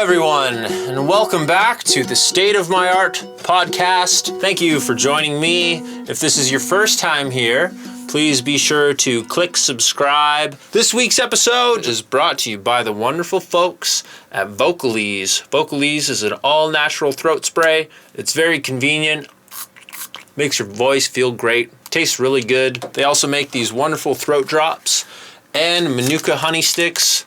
everyone, and welcome back to the State of My Art podcast. Thank you for joining me. If this is your first time here, please be sure to click subscribe. This week's episode is brought to you by the wonderful folks at Vocaleze. Vocaleze is an all-natural throat spray. It's very convenient, makes your voice feel great, tastes really good. They also make these wonderful throat drops and Manuka honey sticks.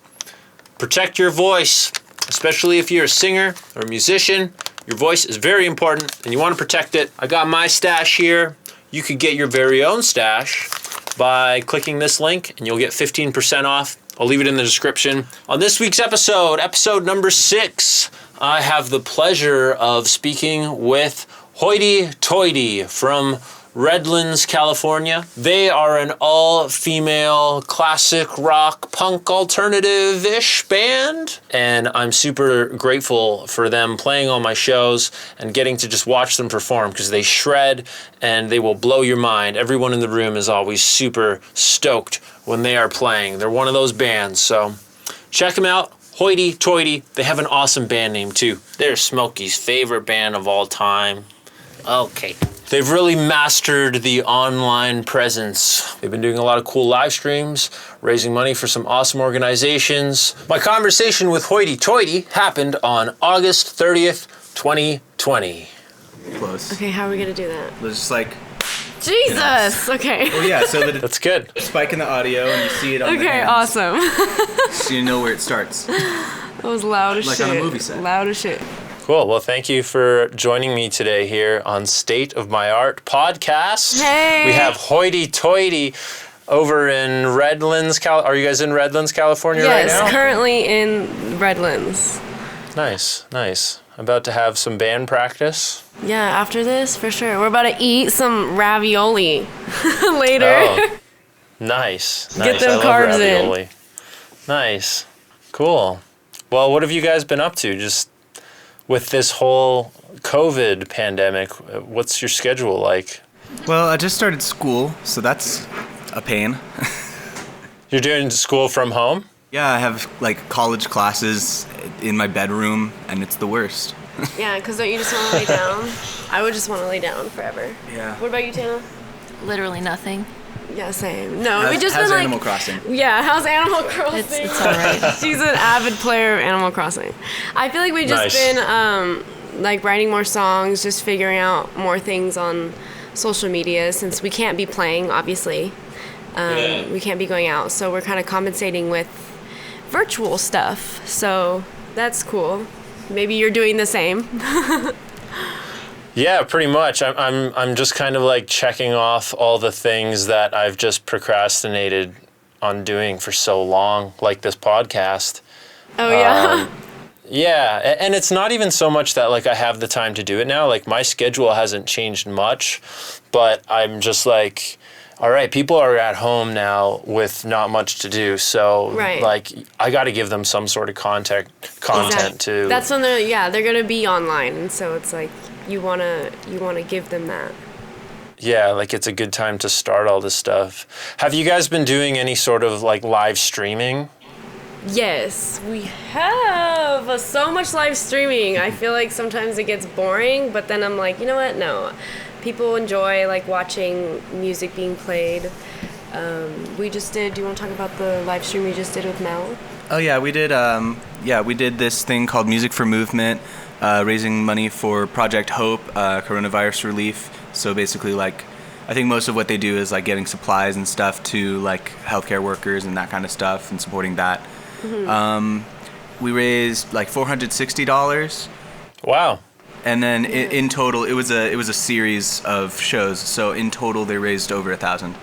Protect your voice, especially if you're a singer or a musician. Your voice is very important and you want to protect it. I got my stash here. You could get your very own stash by clicking this link and you'll get 15% off. I'll leave it in the description. On this week's episode number 6, I have the pleasure of speaking with Hoity-Toity from Redlands, California. They are an all-female classic rock punk alternative-ish band, and I'm super grateful for them playing on my shows and getting to just watch them perform because they shred and they will blow your mind. Everyone in the room is always super stoked when they are playing. They're one of those bands, so check them out. Hoity-Toity. They have an awesome band name too. They're Smokey's favorite band of all time. Okay. They've really mastered the online presence. They've been doing a lot of cool live streams, raising money for some awesome organizations. My conversation with Hoity-Toity happened on August 30th, 2020. Close. Okay, how are we gonna do that? It's just like... Jesus! Okay. Oh yeah, so that That's good. spike in the audio and you see it on the Okay, hands. awesome. So you know where it starts. That was loud as Like shit. on a movie set. Loud as shit. Well, thank you for joining me today here on State of My Art podcast. Hey! We have Hoity-Toity over in Redlands, Are you guys in Redlands, California right now? Yes, currently in Redlands. Nice. About to have some band practice. Yeah, after this, for sure. We're about to eat some ravioli later. Oh, nice. Get them I love carbs in. ravioli. Nice. Cool. Well, what have you guys been up to? Just with this whole COVID pandemic, what's your schedule like? Well, I just started school, so that's a pain. You're doing school from home? Yeah, I have like college classes in my bedroom, and it's the worst. Yeah, because don't you just want to lay down? I would just want to lay down forever. Yeah. What about you, Tana? Literally nothing. Yeah, same. No, How's, we just how's been Animal like... Crossing? Yeah, how's Animal Crossing? It's all right. She's an avid player of Animal Crossing. I feel like we've just been like writing more songs, just figuring out more things on social media since we can't be playing, obviously. We can't be going out, so we're kind of compensating with virtual stuff. So that's cool. Maybe you're doing the same. Yeah, pretty much. I'm just kind of like checking off all the things that I've just procrastinated on doing for so long, like this podcast. Oh yeah. Yeah, and it's not even so much that like I have the time to do it now. Like my schedule hasn't changed much, but I'm just like, all right, people are at home now with not much to do, so Right. like I got to give them some sort of content to. That's when they're gonna be online, and so it's like you wanna give them that. Yeah, like it's a good time to start all this stuff. Have you guys been doing any sort of like live streaming? Yes, we have so much live streaming. I feel like sometimes it gets boring, but then I'm like, you know what? No, people enjoy like watching music being played. We just did. Do you want to talk about the live stream we just did with Mel? Oh yeah, we did. We did this thing called Music for Movement, raising money for Project Hope, coronavirus relief. So basically, like, I think most of what they do is like getting supplies and stuff to like healthcare workers and that kind of stuff, and supporting that. Mm-hmm. We raised like $460. Wow. And then in total, it was a series of shows. So in total, they raised over $1,000.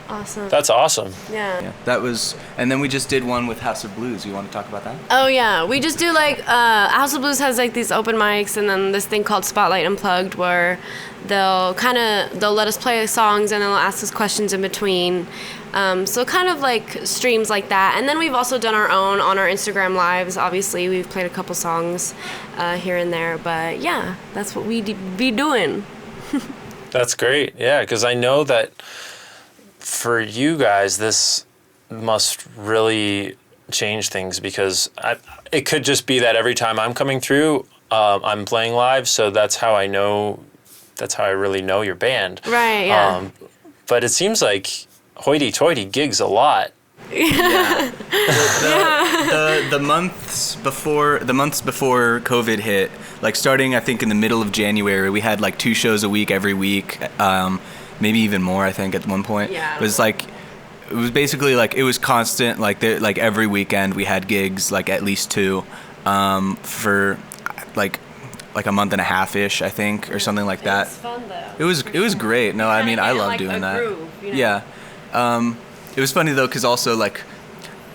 Awesome. That's awesome. Yeah. That was, and then we just did one with House of Blues. You want to talk about that? Oh yeah, we just do like House of Blues has like these open mics, and then this thing called Spotlight Unplugged where they'll let us play songs and then they'll ask us questions in between. So kind of like streams like that, and then we've also done our own on our Instagram lives. Obviously, we've played a couple songs here and there, but yeah, that's what we be doing. That's great. Yeah, because I know that for you guys, this must really change things, because it could just be that every time I'm coming through, I'm playing live, so that's how I really know your band. Right, yeah. But it seems like Hoity-Toity gigs a lot. Yeah. The months before COVID hit, like starting I think in the middle of January, we had like 2 shows a week every week, maybe even more I think at one point. Yeah. It was basically like it was constant, like every weekend we had gigs, like at least 2, for like a month and a half ish I think, or something like that. It's fun though. It was great. No, I mean I love doing that. Groove, you know? Yeah. It was funny though, because also like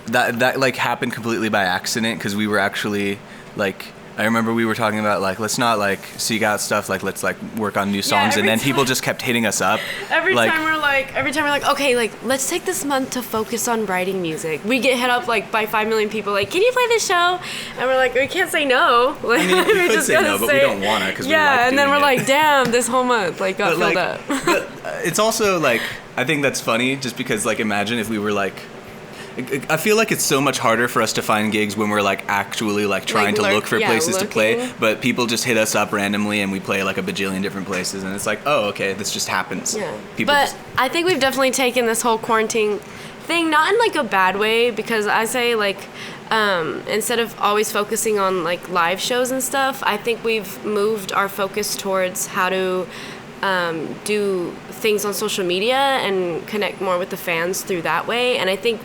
that like happened completely by accident, because we were actually like, I remember we were talking about like, let's not like seek out stuff, like let's like work on new songs, and then people just kept hitting us up. Every time we're like, okay, like let's take this month to focus on writing music. We get hit up like by 5 million people, like, can you play this show? And we're like, we can't say no. Like, I mean, we could say no, but we don't want to, because we like and then doing we're it. like, damn, this whole month like got filled up. But it's also like, I think that's funny, just because like imagine if we were like, I feel like it's so much harder for us to find gigs when we're like actually like trying to look for places to play, but people just hit us up randomly and we play like a bajillion different places, and it's like, oh, okay, this just happens. Yeah. But I think we've definitely taken this whole quarantine thing not in like a bad way, because I say like instead of always focusing on like live shows and stuff, I think we've moved our focus towards how to do things on social media and connect more with the fans through that way. And I think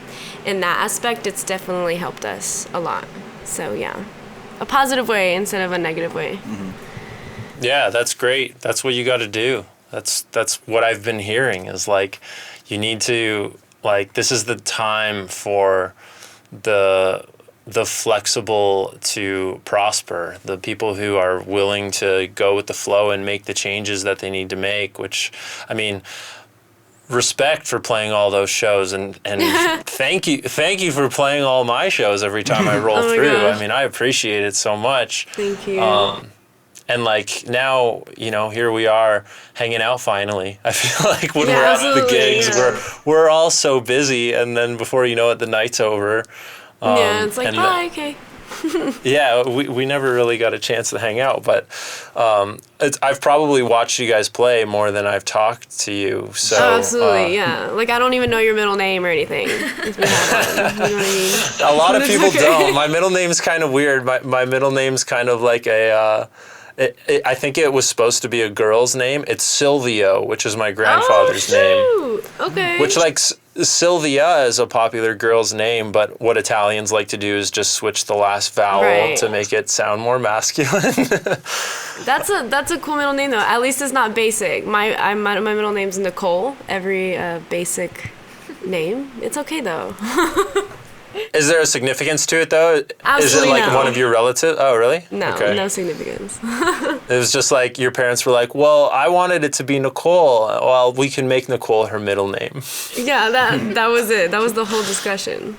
in that aspect, it's definitely helped us a lot. So yeah, a positive way instead of a negative way. Mm-hmm. Yeah, that's great. That's what you got to do. That's what I've been hearing, is like, you need to, like, this is the time for the flexible to prosper, the people who are willing to go with the flow and make the changes that they need to make, which, I mean, respect for playing all those shows, and thank you for playing all my shows every time I roll through. Gosh. I mean, I appreciate it so much. Thank you. And like now, you know, here we are hanging out finally. I feel like when we're at the absolutely, gigs, we're all so busy, and then before you know it, the night's over. Yeah, it's like, bye, okay. Yeah, we never really got a chance to hang out, but I've probably watched you guys play more than I've talked to you. So Oh, absolutely, yeah. Like, I don't even know your middle name or anything. If we have one, you know what I mean? A lot of It's people okay. don't. My middle name's kind of weird. My middle name's kind of like a... I think it was supposed to be a girl's name. It's Silvio, which is my grandfather's name. Oh, shoot. Okay. Which, like, Silvia is a popular girl's name, but what Italians like to do is just switch the last vowel Right. to make it sound more masculine. That's a cool middle name, though. At least it's not basic. My middle name's Nicole. Every basic name. It's okay, though. Is there a significance to it, though? Absolutely Is it like no. one of your relatives? Oh, really? No, Okay. no significance. It was just like your parents were like, well, I wanted it to be Nicole. Well, we can make Nicole her middle name. Yeah, that was it. That was the whole discussion.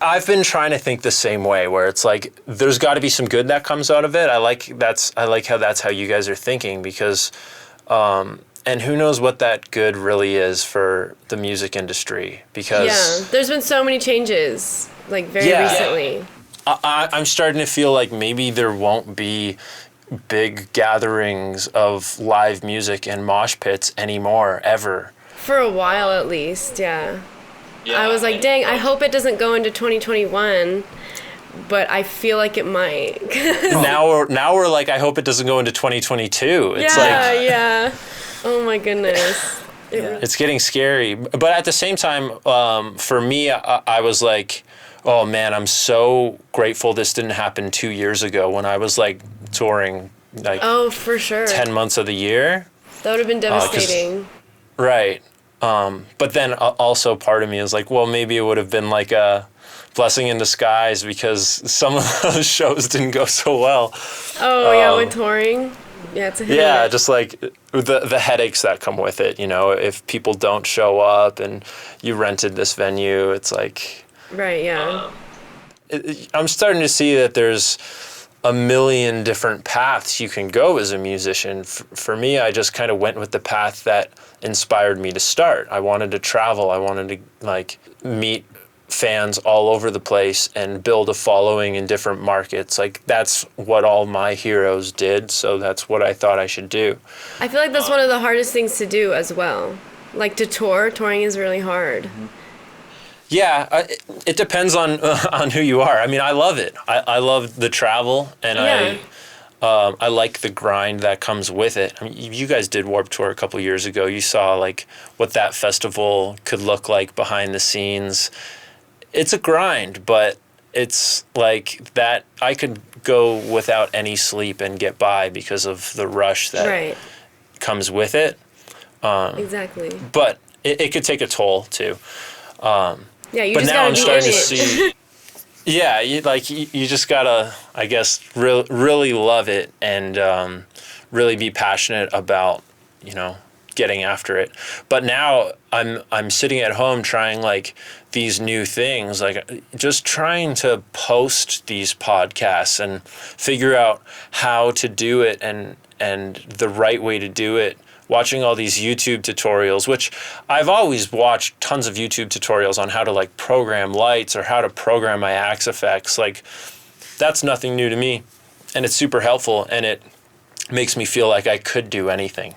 I've been trying to think the same way, where it's like there's got to be some good that comes out of it. I like how that's how you guys are thinking, because and who knows what that good really is for the music industry, because Yeah, there's been so many changes, like very Yeah. recently. I'm starting to feel like maybe there won't be big gatherings of live music and mosh pits anymore, ever. For a while at least, yeah. I was like, dang, I hope it doesn't go into 2021, but I feel like it might. Now we're like, I hope it doesn't go into 2022. It's yeah. Oh my goodness. It's getting scary. But at the same time, for me, I was like, oh man, I'm so grateful this didn't happen 2 years ago when I was like touring like Oh, for sure. 10 months of the year. That would have been devastating. Right. But then also part of me is like, well, maybe it would have been like a blessing in disguise, because some of those shows didn't go so well. Oh, yeah, with touring. Yeah, it's a hit. Yeah, just like the headaches that come with it, you know, if people don't show up and you rented this venue, it's like... Right, yeah. I'm starting to see that there's a million different paths you can go as a musician. For me, I just kind of went with the path that inspired me to start. I wanted to travel. I wanted to like meet fans all over the place and build a following in different markets. Like, that's what all my heroes did, so that's what I thought I should do. I feel like that's one of the hardest things to do as well. Like, to tour. Touring is really hard. Mm-hmm. Yeah, it depends on who you are. I mean, I love it. I love the travel, and I like the grind that comes with it. I mean, you guys did Warped Tour a couple years ago. You saw like what that festival could look like behind the scenes. It's a grind, but it's like that I could go without any sleep and get by because of the rush that comes with it. Exactly. But it could take a toll too. Yeah, you but just now gotta I'm be starting in to it. see. Yeah, you just gotta, I guess, really love it and really be passionate about, getting after it. But now I'm sitting at home trying like these new things, like just trying to post these podcasts and figure out how to do it and the right way to do it. Watching all these YouTube tutorials, which I've always watched tons of YouTube tutorials on how to like program lights or how to program my Axe effects. Like, that's nothing new to me, and it's super helpful, and it makes me feel like I could do anything.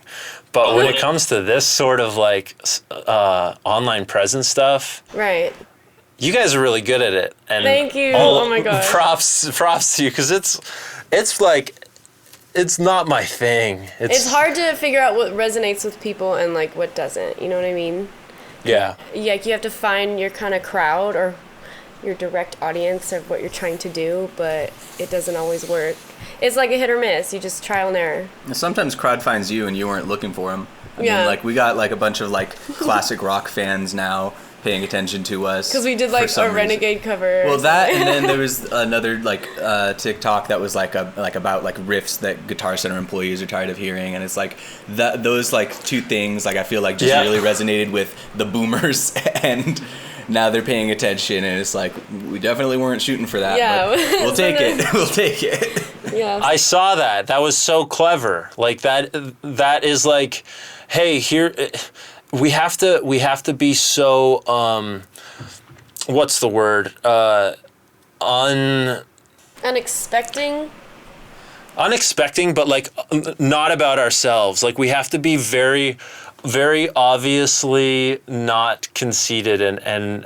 But when it comes to this sort of like online presence stuff, Right. you guys are really good at it. And Thank you. Oh my God. Props to you, because it's like, it's not my thing. It's hard to figure out what resonates with people and like what doesn't. You know what I mean? Yeah. Like, you have to find your kind of crowd or your direct audience of what you're trying to do, but it doesn't always work. It's like a hit or miss. You just trial and error. Sometimes crowd finds you and you weren't looking for them. I mean, like, we got like a bunch of like classic rock fans now paying attention to us. Because we did like a Renegade cover. Well, that, and then there was another like TikTok that was like about like riffs that Guitar Center employees are tired of hearing, and it's like those like two things like I feel like just really resonated with the boomers, and now they're paying attention, and it's like we definitely weren't shooting for that. Yeah, but we'll take it. We'll take it. Yeah. I saw that. That was so clever. Like that is like, hey, here. We have to be so what's the word? Unexpecting, but like not about ourselves. Like, we have to be very, very obviously not conceited and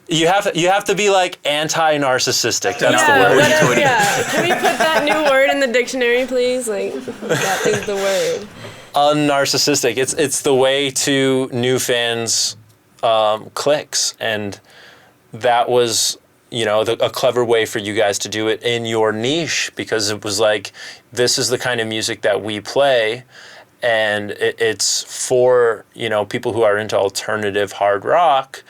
you have to be like anti-narcissistic. That's the word. Whatever, Can we put that new word in the dictionary, please? Like, that is the word. Unnarcissistic. It's the way to new fans clicks, and that was a clever way for you guys to do it in your niche, because it was like, this is the kind of music that we play, and it's for people who are into alternative hard rock,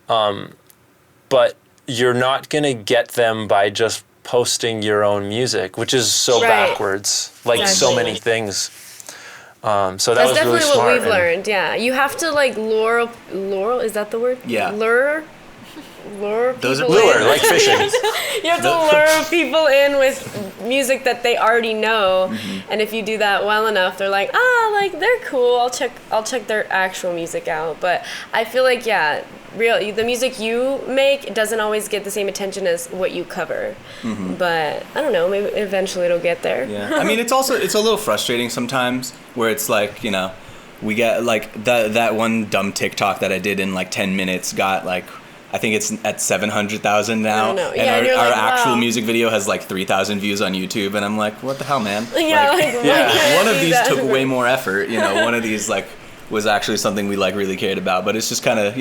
but you're not gonna get them by just posting your own music, which is so backwards, like so many things. So that That's was definitely really smart. what we've learned. Yeah, you have to like lure. Is that the word? Yeah. Lure. Those are people lure, in. like fishing. You have to lure people in with music that they already know, and if you do that well enough, they're like, like they're cool. I'll check their actual music out. But I feel like the music you make doesn't always get the same attention as what you cover. But I don't know, maybe eventually it'll get there. Yeah, I mean, it's a little frustrating sometimes where it's like, we get like that one dumb TikTok that I did in like 10 minutes got like, I think it's at 700,000 now. I don't know. And Yeah, our like, actual wow. music video has like 3,000 views on YouTube, and I'm like, what the hell, man? Yeah, One of these took way more effort. One of these like was actually something we like really cared about, but it's just kind of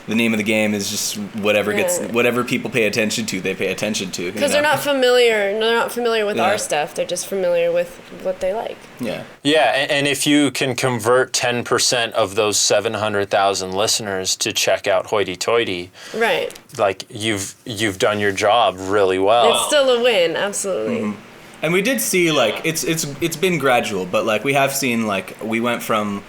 the name of the game is just whatever people pay attention to, they pay attention to. Because they're not familiar. They're not familiar with our stuff. They're just familiar with what they like. Yeah. Yeah, and if you can convert 10% of those 700,000 listeners to check out Hoity-Toity, Right. like you've done your job really well. It's still a win, absolutely. And we did see like it's been gradual, but like we have seen like we went from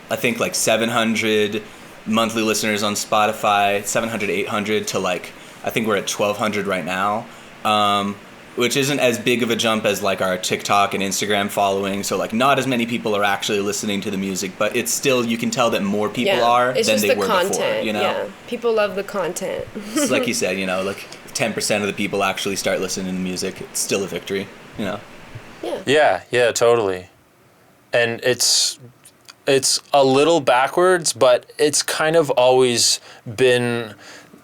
I think like 700 monthly listeners on Spotify, 700, 800 to like I think we're at 1,200 right now. which isn't as big of a jump as like our TikTok and Instagram following. So like not as many people are actually listening to the music, but it's still, you can tell that more people are it's than just they the were content. before, you know? Yeah, people love the content. It's like you said, you know, like if 10% of the people actually start listening to music, it's still a victory, you know? Yeah, totally. And it's a little backwards, but it's kind of always been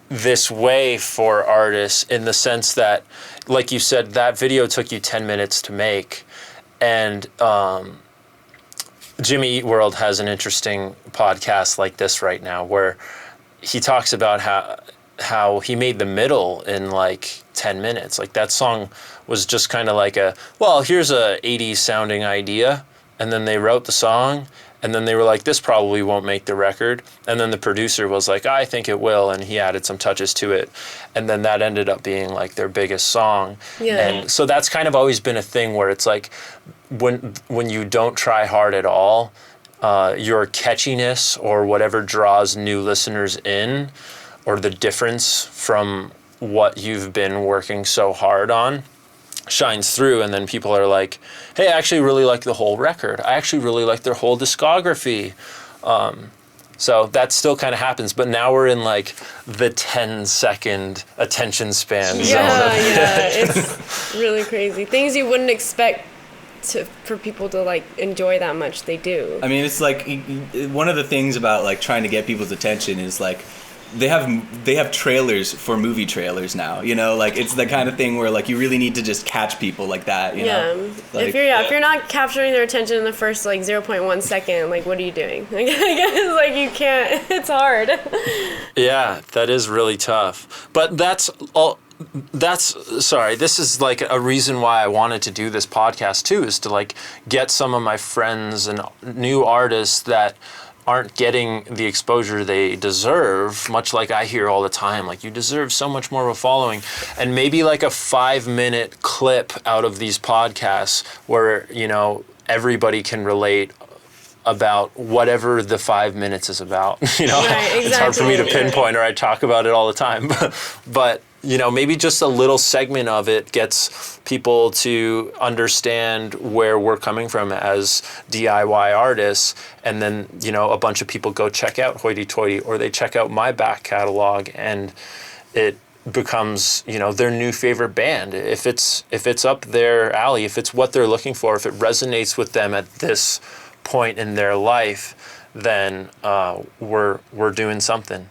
this way for artists in the sense that, like you said, that video took you 10 minutes to make. And Jimmy Eat World has an interesting podcast like this right now where he talks about how he made the middle in like 10 minutes. Like that song was just kind of like here's a 80s sounding idea. And then they wrote the song. And then they were like, this probably won't make the record. And then the producer was like, I think it will. And he added some touches to it. And then that ended up being like their biggest song. Yeah. And so that's kind of always been a thing where it's like when you don't try hard at all, your catchiness or whatever draws new listeners in, or the difference from what you've been working so hard on, shines through, and then people are like, hey, I actually really like the whole record. I actually really like their whole discography. So that still kind of happens, but now we're in like the 10-second attention span zone. Yeah, it's really crazy. Things you wouldn't expect for people to like enjoy that much, they do. I mean, it's like one of the things about like trying to get people's attention is like they have trailers for movie trailers now, you know, like it's the kind of thing where like you really need to just catch people like that, you know? Like, if you're not capturing their attention in the first like 0.1 second, like what are you doing? Like, I guess like you can't, it's hard. Yeah, that is really tough. But this is like a reason why I wanted to do this podcast too, is to like get some of my friends and new artists that aren't getting the exposure they deserve, much like I hear all the time, like you deserve so much more of a following, and maybe like a 5-minute clip out of these podcasts where, you know, everybody can relate about whatever the 5 minutes is about, you know. Right, exactly. It's hard for me to pinpoint, or I talk about it all the time, but you know, maybe just a little segment of it gets people to understand where we're coming from as DIY artists, and then, you know, a bunch of people go check out Hoity-Toity, or they check out my back catalog, and it becomes, you know, their new favorite band. If it's up their alley, if it's what they're looking for, if it resonates with them at this point in their life, then we're doing something.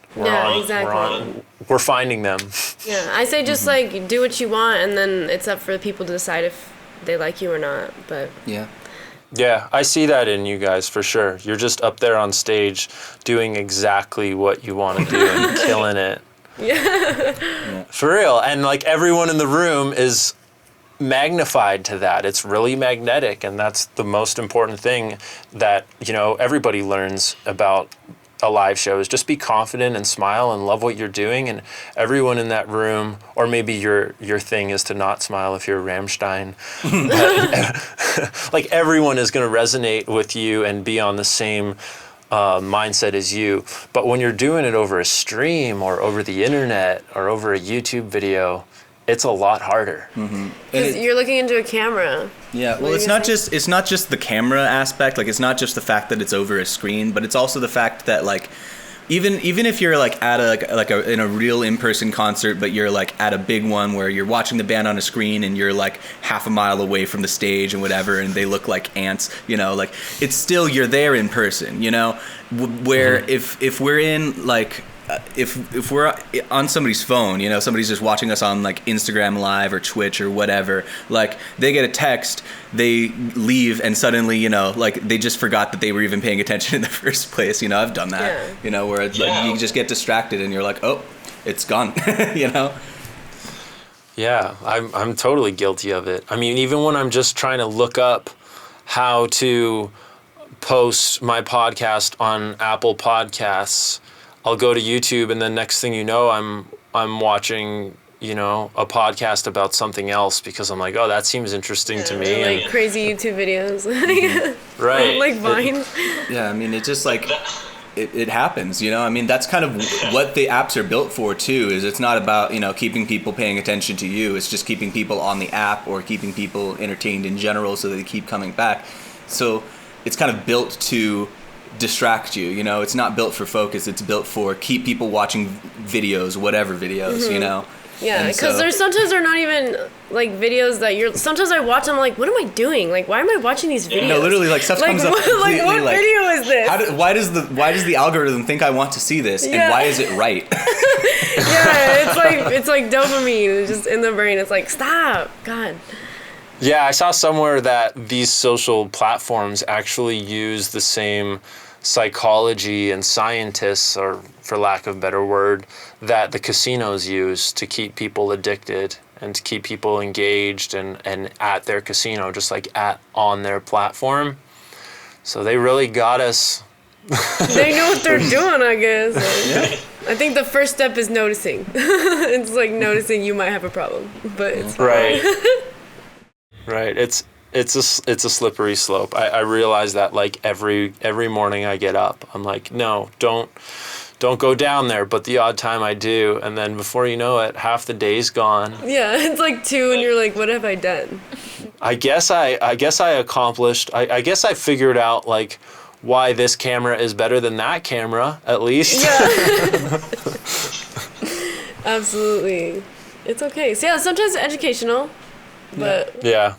We're finding them. Yeah, I say just like do what you want, and then it's up for the people to decide if they like you or not. But yeah, I see that in you guys for sure. You're just up there on stage doing exactly what you want to do and killing it. Yeah. For real. And like everyone in the room is magnified to that. It's really magnetic, and that's the most important thing that, you know, everybody learns about a live show, is just be confident and smile and love what you're doing. And everyone in that room, or maybe your thing is to not smile if you're Rammstein, but, like everyone is going to resonate with you and be on the same mindset as you. But when you're doing it over a stream or over the internet or over a YouTube video, it's a lot harder. Because you're looking into a camera. Yeah, well, it's not just the camera aspect. Like, it's not just the fact that it's over a screen, but it's also the fact that like, even if you're like at in a real in-person concert, but you're like at a big one where you're watching the band on a screen and you're like half a mile away from the stage and whatever, and they look like ants, you know, like it's still, you're there in person, you know, where if we're in like, if we're on somebody's phone, you know, somebody's just watching us on like Instagram Live or Twitch or whatever, like they get a text, they leave, and suddenly, you know, like they just forgot that they were even paying attention in the first place. You know, I've done that, you know, where it's like you just get distracted and you're like, oh, it's gone, you know? Yeah, I'm totally guilty of it. I mean, even when I'm just trying to look up how to post my podcast on Apple Podcasts, I'll go to YouTube, and then next thing you know, I'm watching, you know, a podcast about something else because I'm like, oh, that seems interesting to me. Like crazy YouTube videos. Right. Like Vine. Yeah, I mean, it's just like, it happens, you know? I mean, that's kind of what the apps are built for too, is it's not about, you know, keeping people paying attention to you. It's just keeping people on the app or keeping people entertained in general so that they keep coming back. So it's kind of built to distract you, you know? It's not built for focus. It's built for keep people watching videos, whatever videos, you know? Yeah, because there's sometimes they're not even like videos that you're. Sometimes I watch them like, what am I doing? Like, why am I watching these videos? No, literally, like stuff comes up completely. Like, what video is this? Why does the algorithm think I want to see this, and why is it right? Yeah, it's like dopamine. It's just in the brain. It's like, stop, God. Yeah, I saw somewhere that these social platforms actually use the same psychology and scientists, or for lack of a better word, that the casinos use to keep people addicted and to keep people engaged and at their casino, just like on their platform. So they really got us. They know what they're doing, I guess. I think the first step is noticing. It's like noticing you might have a problem, but it's right. Right. It's a slippery slope. I realize that like every morning I get up, I'm like, no, don't go down there. But the odd time I do, and then before you know it, half the day's gone. Yeah, it's like 2, and you're like, what have I done? I guess I accomplished. I guess I figured out like why this camera is better than that camera, at least. Yeah. Absolutely. It's okay. So yeah, sometimes it's educational, but yeah.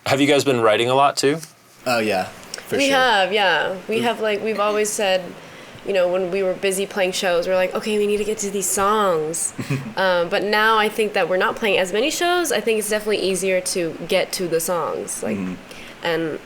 Have you guys been writing a lot too? Oh yeah, for we sure. have, yeah. We have like we've always said, you know, when we were busy playing shows, we're like, okay, we need to get to these songs. But now I think that we're not playing as many shows. I think it's definitely easier to get to the songs, like, and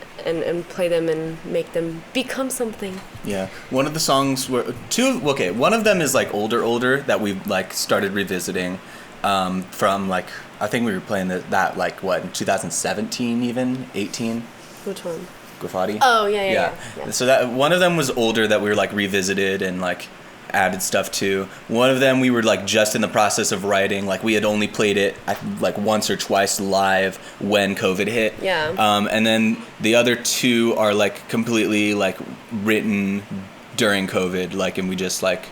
play them and make them become something. Yeah, one of the songs were one of them is like older that we've like started revisiting, from like. I think we were playing that like what in 2017 even 18. Which one? Graffiti. Oh yeah. So that one of them was older that we were like revisited and like added stuff to. One of them we were like just in the process of writing. Like we had only played it like once or twice live when COVID hit. Yeah. And then the other 2 are like completely like written during COVID. Like and we just like.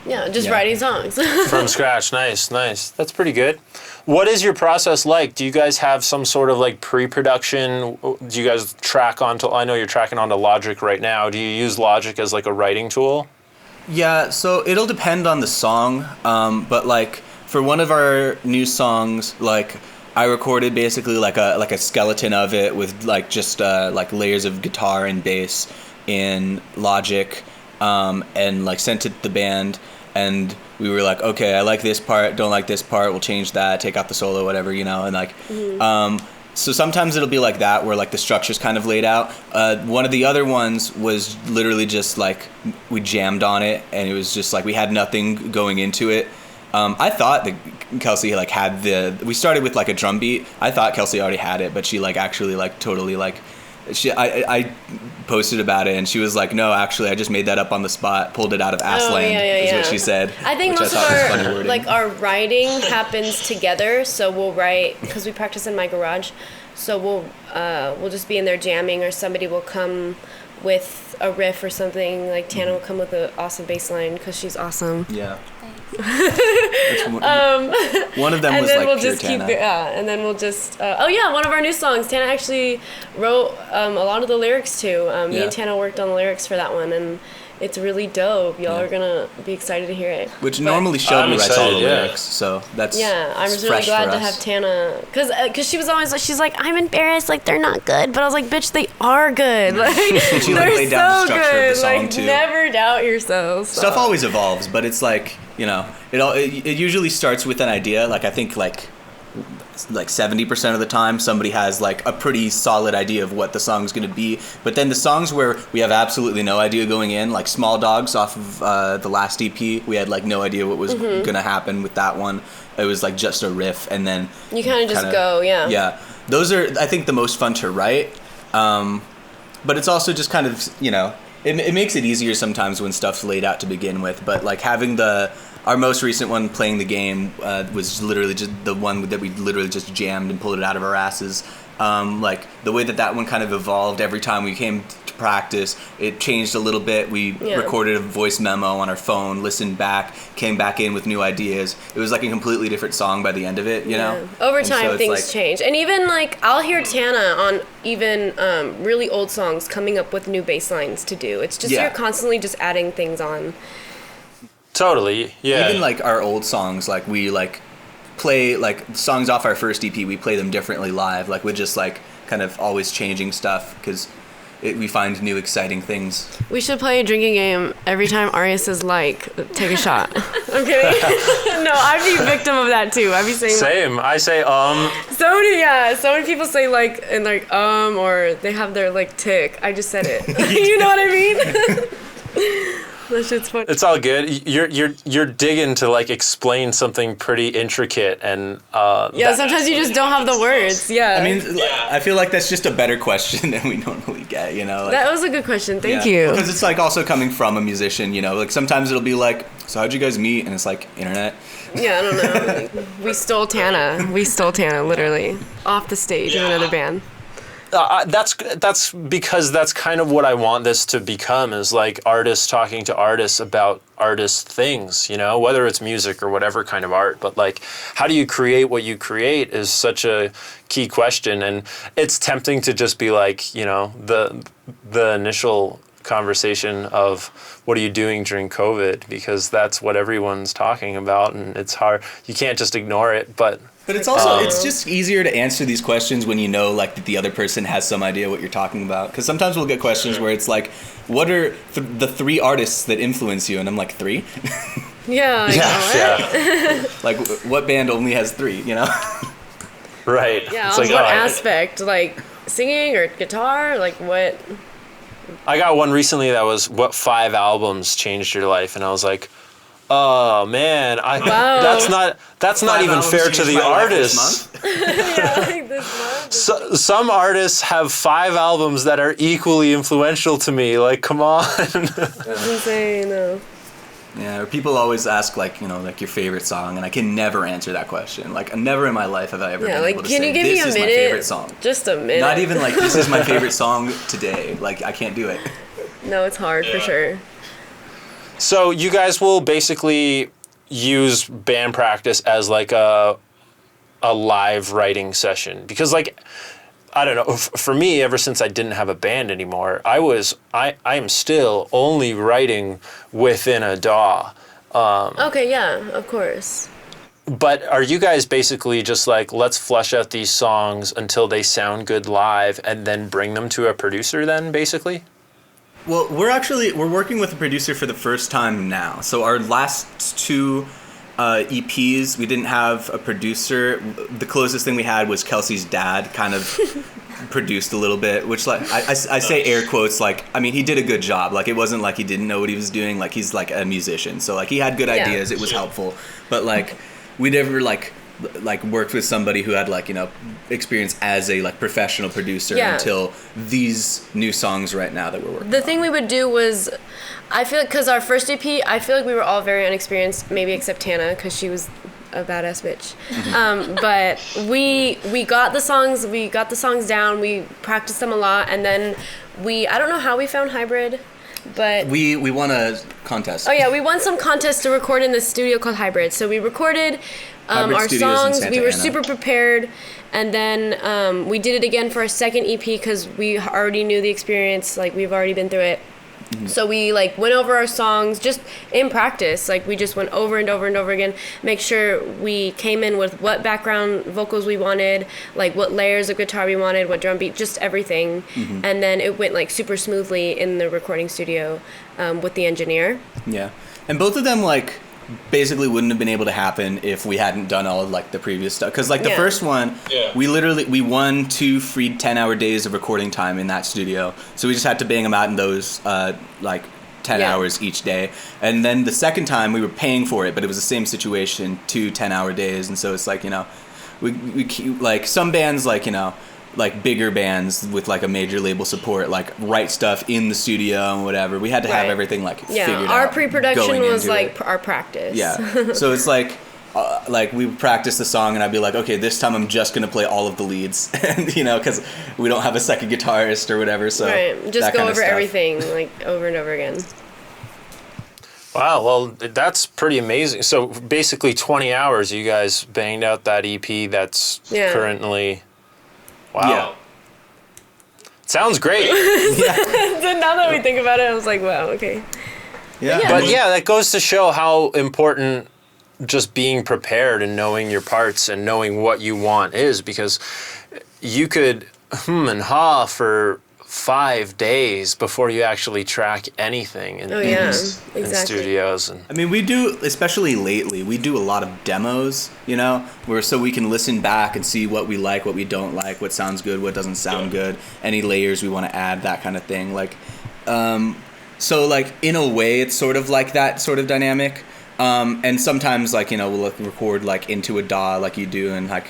Yeah, just writing songs. From scratch. Nice. That's pretty good. What is your process like? Do you guys have some sort of like pre-production? Do you guys track onto, I know you're tracking onto Logic right now. Do you use Logic as like a writing tool? Yeah, so it'll depend on the song. But like for one of our new songs, like I recorded basically like a skeleton of it with like just like layers of guitar and bass in Logic, and like sent it to the band. And we were like, okay, I like this part, don't like this part, we'll change that, take out the solo, whatever, you know, and like, so sometimes it'll be like that, where like the structure's kind of laid out. One of the other ones was literally just like, we jammed on it, and it was just like, we had nothing going into it. I thought that Kelsey like had we started with like a drum beat. I thought Kelsey already had it, but she like actually like totally like, I posted about it and she was like, no, actually I just made that up on the spot, pulled it out of Assland, is what she said. I think most of our writing happens together, so we'll write, because we practice in my garage, so we'll just be in there jamming, or somebody will come with a riff or something, like Tana will come with an awesome bass line because she's awesome. Yeah. One of them was like pure Tana. And then we'll just one of our new songs Tana actually wrote a lot of the lyrics to. Me and Tana worked on the lyrics for that one, and it's really dope. Y'all are gonna be excited to hear it. Which normally Shelby writes all the lyrics, so that's I'm just really glad to have Tana, because she was always like, she's like, I'm embarrassed, like they're not good, but I was like, bitch, they are good. Like she they're laid down the structure good. of the song like, too. Never doubt yourself. So. Stuff always evolves, but it's like, you know, it usually starts with an idea. Like I think like 70% of the time somebody has like a pretty solid idea of what the song's going to be, but then the songs where we have absolutely no idea going in, like Small Dogs off of the last EP, we had like no idea what was going to happen with that one. It was like just a riff, and then you kind of just go. Yeah, those are, I think, the most fun to write, but it's also just kind of, you know, it makes it easier sometimes when stuff's laid out to begin with. But like having our most recent one, Playing the Game, was literally just the one that we literally just jammed and pulled it out of our asses. Like the way that one kind of evolved every time we came to practice. It changed a little bit. We recorded a voice memo on our phone, listened back, came back in with new ideas. It was like a completely different song by the end of it, you know? Over time, things change. And even, like, I'll hear Tana on even really old songs coming up with new bass lines to do. It's just you're constantly just adding things on. Totally, yeah. Even, like, our old songs, like, we, like, play, like, songs off our first EP, we play them differently live. Like, we're just, like, kind of always changing stuff because we find new exciting things. We should play a drinking game every time Arya says like, take a shot. I'm kidding. No, I'd be victim of that too. I'd be saying same. I say So many people say like and like or they have their like tick. I just said it. You know what I mean? That shit's funny. It's all good. You're digging to like explain something pretty intricate and sometimes you just don't have the words. Yeah. I mean, I feel like that's just a better question than we normally get, you know? Like, that was a good question. Thank you. Because it's like also coming from a musician, you know? Like sometimes it'll be like, so how'd you guys meet? And it's like, internet. Yeah, I don't know. Like, we stole Tana, literally, off the stage of another band. That's because that's kind of what I want this to become, is like artists talking to artists about artist things, you know, whether it's music or whatever kind of art. But like, how do you create what you create is such a key question. And it's tempting to just be like, you know, the initial conversation of what are you doing during COVID, because that's what everyone's talking about, and it's hard. You can't just ignore it, but it's also, it's just easier to answer these questions when you know, like, that the other person has some idea what you're talking about. Because sometimes we'll get questions where it's like, what are the 3 artists that influence you? And I'm like, 3? Yeah. Like, what band only has 3, you know? Right. Yeah, it's on like, what aspect? Like, singing or guitar? Like, what? I got one recently that was, what 5 albums changed your life? And I was like, oh man, that's not even fair to the artists. Some artists have 5 albums that are equally influential to me. Like, come on. That's insane. No. Yeah, or people always ask, like, you know, like your favorite song, and I can never answer that question. Like, never in my life have I ever been able to say, this is my favorite song. Just a minute. Not even like, this is my favorite song today. Like, I can't do it. No, it's hard for sure. So you guys will basically use band practice as like a live writing session, because like, I don't know, for me, ever since I didn't have a band anymore, I am still only writing within a DAW. Okay, yeah, of course. But are you guys basically just like, let's flesh out these songs until they sound good live and then bring them to a producer then, basically? Well, we're working with a producer for the first time now. So our last 2 EPs, we didn't have a producer. The closest thing we had was Kelsey's dad kind of produced a little bit, which, like, I say air quotes, like, I mean, he did a good job. Like, it wasn't like he didn't know what he was doing. Like, he's like a musician. So like, he had good ideas. It was helpful. But like, we never like worked with somebody who had, like, you know, experience as a like professional producer until these new songs right now that we're working on. The thing we would do was, I feel like, because our first EP, I feel like we were all very inexperienced, maybe except Tana, because she was a badass bitch. But we got the songs down, we practiced them a lot, and then I don't know how we found Hybrid, but we won a contest. Oh yeah, we won some contest to record in this studio called Hybrid. So we recorded our songs. We were super prepared, and then we did it again for our second EP because we already knew the experience. Like, we've already been through it. So we like went over our songs just in practice. Like, we just went over and over and over again, make sure we came in with what background vocals we wanted, like what layers of guitar we wanted, what drum beat, just everything. And then it went like super smoothly in the recording studio with the engineer. Yeah. And both of them like basically wouldn't have been able to happen if we hadn't done all of like the previous stuff, because like the first one we won 2 free 10-hour days of recording time in that studio, so we just had to bang them out in those like 10 hours each day. And then the second time we were paying for it, but it was the same situation, 2 10-hour days. And so it's like, you know, we like some bands, like, you know, like bigger bands with like a major label support, like write stuff in the studio and whatever. We had to have everything like figured out. Our pre-production was like our practice. Yeah. So it's like, like we would practice the song, and I'd be like, okay, this time I'm just gonna play all of the leads, and because we don't have a second guitarist or whatever. So right, just that go kind of over stuff. everything like over and over again. Wow, well, that's pretty amazing. So basically 20 hours you guys banged out that EP that's currently... Wow. Yeah. Sounds great. Now that we think about it, I was like, wow, okay. Yeah. But yeah, that goes to show how important just being prepared and knowing your parts and knowing what you want is, because you could and ha for 5 days before you actually track anything in studios. And I mean, we do, especially lately, we do a lot of demos, where so we can listen back and see what we like, what we don't like, what sounds good, what doesn't sound good, any layers we want to add, that kind of thing. Like, so like in a way, it's sort of like that sort of dynamic. And sometimes like, we'll record like into a DAW like you do, and like,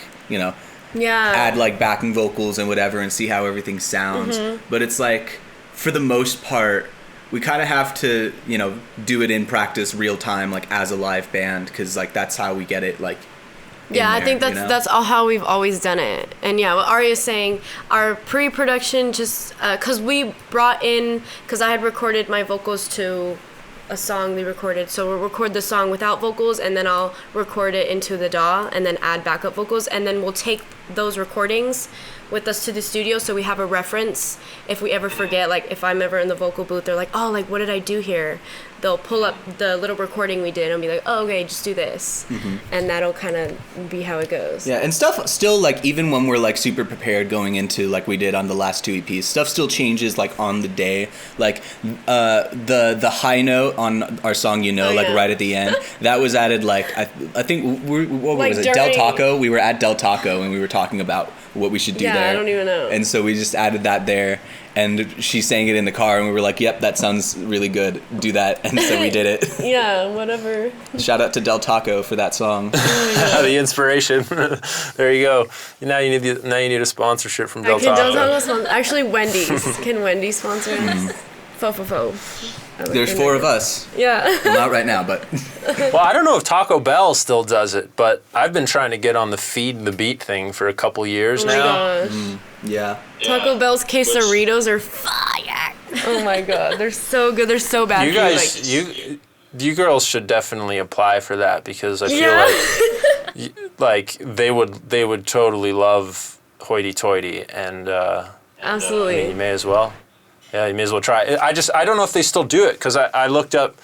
add like backing vocals and whatever and see how everything sounds. But it's like, for the most part, we kind of have to, do it in practice real time, like as a live band, because like that's how we get it like I think that's all how we've always done it. And yeah, what Aria's saying, our pre-production, just because we brought in, because I had recorded my vocals to a song we recorded, so we'll record the song without vocals, and then I'll record it into the DAW and then add backup vocals, and then we'll take those recordings with us to the studio so we have a reference if we ever forget. Like if I'm ever in the vocal booth, they're like, oh, like what did I do here? They'll pull up the little recording we did and be like, oh, okay, just do this. And that'll kind of be how it goes. Yeah, and stuff still, like, even when we're, like, super prepared going into, like, we did on the last 2 EPs, stuff still changes, like, on the day. Like, the high note on our song, like, right at the end, that was added, like, I think, what was it, Del Taco? We were at Del Taco, and we were talking about what we should do there. Yeah, I don't even know. And so we just added that there. And she sang it in the car, and we were like, yep, that sounds really good. Do that. And so we did it. Yeah, whatever. Shout out to Del Taco for that song. The inspiration. There you go. Now you need a sponsorship from Del Taco. Actually, Wendy's. Can Wendy's sponsor us? Fo. There's 4 of us. Yeah. Well, not right now, but... Well, I don't know if Taco Bell still does it, but I've been trying to get on the Feed the Beat thing for a couple years now. Gosh. Yeah. Taco Bell's quesadillas are fire. Oh my god, they're so good. They're so bad. You guys, you girls should definitely apply for that, because I feel like they would totally love Hoity-Toity, and absolutely. I mean, you may as well. Yeah, you may as well try. I don't know if they still do it, because I looked up.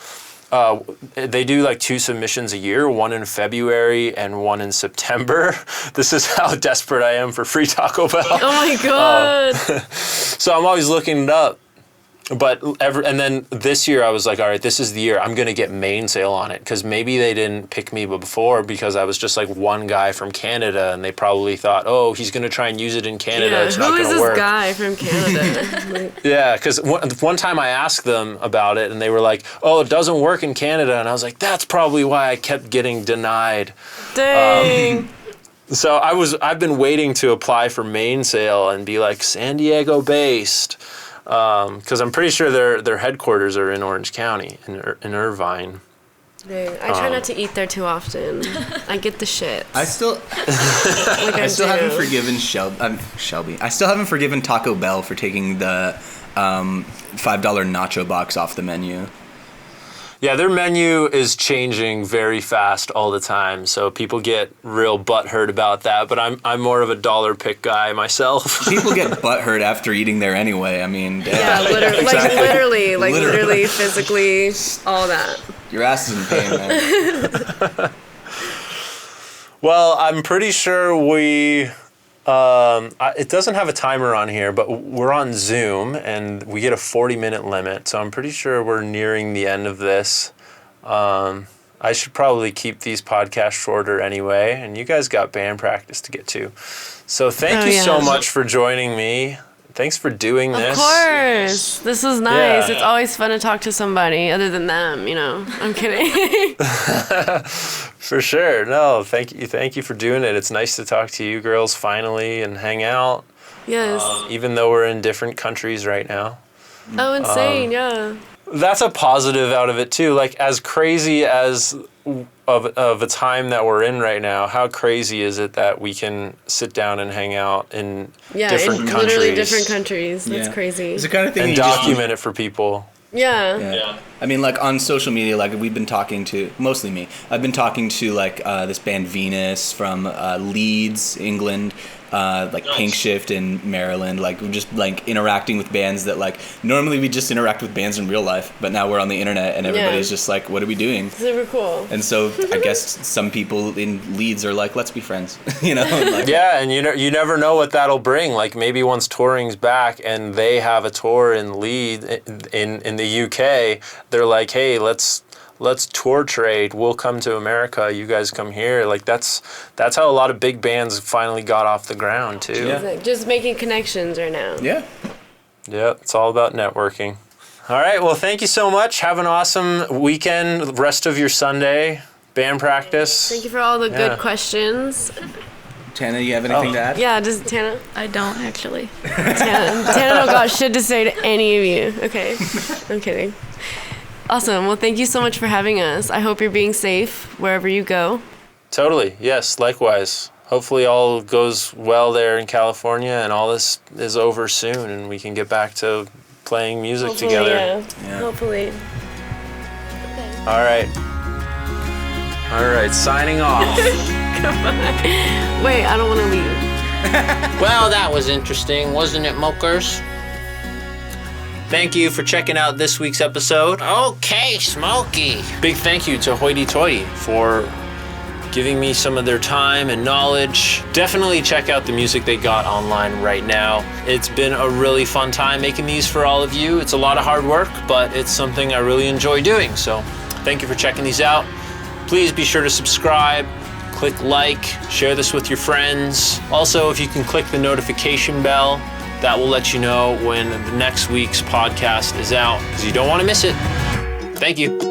They do like 2 submissions a year, one in February and one in September. This is how desperate I am for free Taco Bell. Oh my god. So I'm always looking it up. And then this year I was like, all right, this is the year I'm going to get mainsail on it, because maybe they didn't pick me before because I was just like one guy from Canada, and they probably thought, oh, he's going to try and use it in Canada. Yeah, it's not going to work. Who is this guy from Canada? Yeah, because one time I asked them about it, and they were like, oh, it doesn't work in Canada. And I was like, that's probably why I kept getting denied. Dang. So I've been waiting to apply for mainsail and be like San Diego based. Because I'm pretty sure their headquarters are in Orange County, in Irvine. Dang. I try not to eat there too often. I get the shit. I still haven't forgiven Shelby. I still haven't forgiven Taco Bell for taking the $5 nacho box off the menu. Yeah, their menu is changing very fast all the time, so people get real butthurt about that. But I'm more of a dollar pick guy myself. People get butthurt after eating there anyway. I mean, yeah, literally, exactly. literally, physically, all that. Your ass is in pain, man. Well, I'm pretty sure it doesn't have a timer on here, but we're on Zoom, and we get a 40-minute limit, so I'm pretty sure we're nearing the end of this. I should probably keep these podcasts shorter anyway, and you guys got band practice to get to. So thank you so much for joining me. Thanks for doing this. Of course. This is nice. Yeah. It's always fun to talk to somebody other than them, I'm kidding. For sure. No, thank you for doing it. It's nice to talk to you girls finally and hang out. Yes. Even though we're in different countries right now. Oh, insane, yeah. That's a positive out of it too. Like, as crazy as of a time that we're in right now, how crazy is it that we can sit down and hang out in different countries? Literally different countries. That's crazy. It's the kind of thing And you just document it for people. Yeah. I mean, like on social media, like we've been talking to, mostly me, I've been talking to like this band Venus from Leeds, England, like Pink Shift in Maryland. Like we're just like interacting with bands that like normally we just interact with bands in real life, but now we're on the internet and everybody's just like, what are we doing? Super cool. And so I guess some people in Leeds are like, let's be friends, you know? Like, Yeah, and you never know what that'll bring. Like maybe once touring's back and they have a tour in Leeds in the UK, they're like, hey, let's tour trade. We'll come to America. You guys come here. Like that's how a lot of big bands finally got off the ground too. Yeah. It's like just making connections right now. Yeah. Yeah, it's all about networking. All right, well, thank you so much. Have an awesome weekend, rest of your Sunday, band practice. Thank you for all the good questions. Tana, you have anything to add? Yeah, just Tana. I don't actually. Tana don't got shit to say to any of you. Okay, I'm kidding. Awesome. Well, thank you so much for having us. I hope you're being safe wherever you go. Totally. Yes, likewise. Hopefully all goes well there in California and all this is over soon and we can get back to playing music Hopefully, together. Yeah. Hopefully. All right. All right, signing off. Come on. Wait, I don't want to leave. Well, that was interesting, wasn't it, Mokers? Thank you for checking out this week's episode. Okay, Smokey. Big thank you to Hoity-Toity for giving me some of their time and knowledge. Definitely check out the music they got online right now. It's been a really fun time making these for all of you. It's a lot of hard work, but it's something I really enjoy doing. So thank you for checking these out. Please be sure to subscribe, click like, share this with your friends. Also, if you can click the notification bell, that will let you know when the next week's podcast is out, because you don't want to miss it. Thank you.